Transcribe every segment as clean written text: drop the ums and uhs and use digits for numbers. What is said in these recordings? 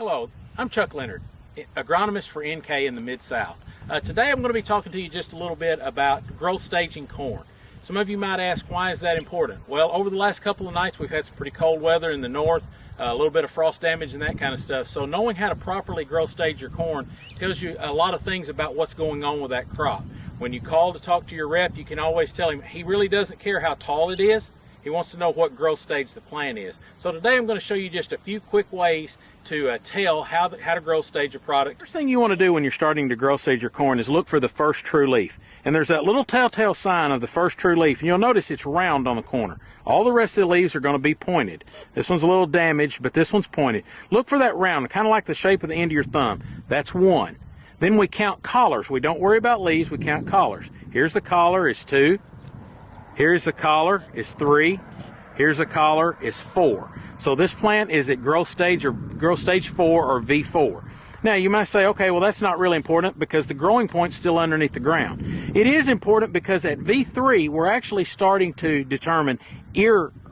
Hello, I'm Chuck Leonard, agronomist for NK in the Mid-South. Today I'm going to be talking to you just a little bit about growth staging corn. Some of you might ask, why is that important? Well, over the last couple of nights we've had some pretty cold weather in the north, a little bit of frost damage and that kind of stuff. So knowing how to properly growth stage your corn tells you a lot of things about what's going on with that crop. When you call to talk to your rep, you can always tell him he really doesn't care how tall it is. He wants to know what growth stage the plant is. So today I'm going to show you just a few quick ways to tell how to growth stage a product. First thing you want to do when you're starting to growth stage your corn is look for the first true leaf. And there's that little telltale sign of the first true leaf, and you'll notice it's round on the corner. All the rest of the leaves are going to be pointed. This one's a little damaged, but this one's pointed. Look for that round, kind of like the shape of the end of your thumb. That's one. Then we count collars. We don't worry about leaves, we count collars. Here's the collar, is 2. Here's the collar, is 3. Here's a collar, is 4. So this plant is at growth stage 4 or V4. Now you might say, okay, well that's not really important because the growing point's still underneath the ground. It is important because at V3 we're actually starting to determine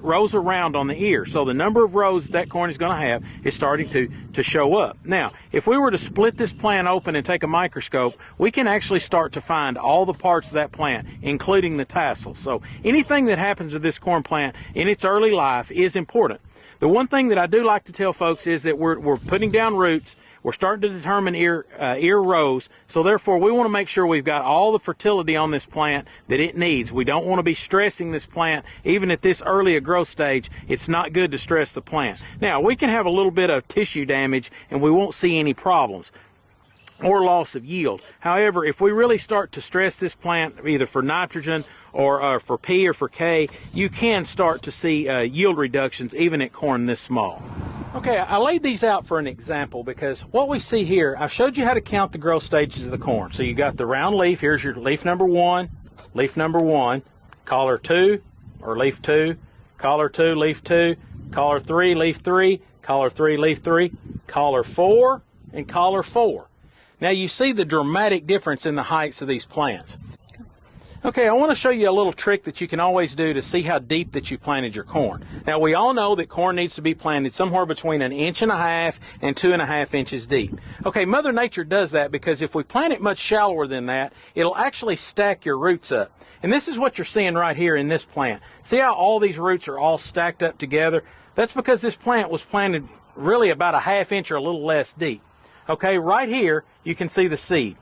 rows around on the ear. So the number of rows that corn is going to have is starting to show up. Now, if we were to split this plant open and take a microscope, we can actually start to find all the parts of that plant, including the tassels. So anything that happens to this corn plant in its early life is important. The one thing that I do like to tell folks is that we're putting down roots, we're starting to determine ear rows, so therefore we want to make sure we've got all the fertility on this plant that it needs. We don't want to be stressing this plant, even at this early a growth stage. It's not good to stress the plant. Now, we can have a little bit of tissue damage and we won't see any problems or loss of yield. However, if we really start to stress this plant, either for nitrogen or for P or for K, you can start to see yield reductions even at corn this small. Okay, I laid these out for an example because what we see here, I've showed you how to count the growth stages of the corn. So you got the round leaf. Here's your leaf number 1, collar 2 or leaf 2, collar 2, leaf 2, collar 3, leaf 3, collar 3, leaf 3, collar 4, and collar 4. Now you see the dramatic difference in the heights of these plants. Okay, I want to show you a little trick that you can always do to see how deep that you planted your corn. Now we all know that corn needs to be planted somewhere between 1.5 inches and 2.5 inches deep. Okay, Mother Nature does that because if we plant it much shallower than that, it'll actually stack your roots up. And this is what you're seeing right here in this plant. See how all these roots are all stacked up together? That's because this plant was planted really about 1/2 inch or a little less deep. Okay, right here you can see the seed.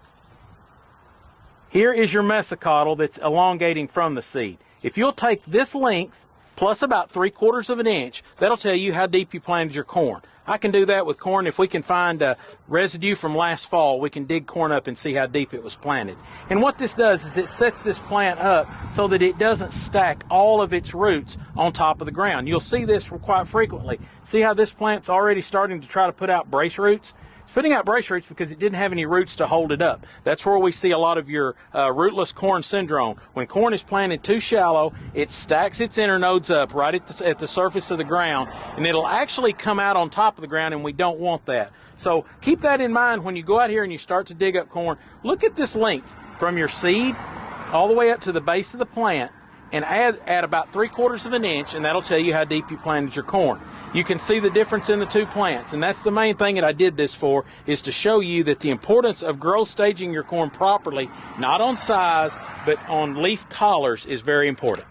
Here is your mesocotyl that's elongating from the seed. If you'll take this length plus about 3/4 of an inch, that'll tell you how deep you planted your corn. I can do that with corn. If we can find residue from last fall, we can dig corn up and see how deep it was planted. And what this does is it sets this plant up so that it doesn't stack all of its roots on top of the ground. You'll see this quite frequently. See how this plant's already starting to try to put out brace roots? It's putting out brace roots because it didn't have any roots to hold it up. That's where we see a lot of your rootless corn syndrome. When corn is planted too shallow, it stacks its internodes up right at the surface of the ground, and it'll actually come out on top of the ground, and we don't want that. So keep that in mind when you go out here and you start to dig up corn. Look at this length from your seed all the way up to the base of the plant, and add about 3/4 of an inch, and that'll tell you how deep you planted your corn. You can see the difference in the two plants, and that's the main thing that I did this for, is to show you that the importance of growth staging your corn properly, not on size, but on leaf collars, is very important.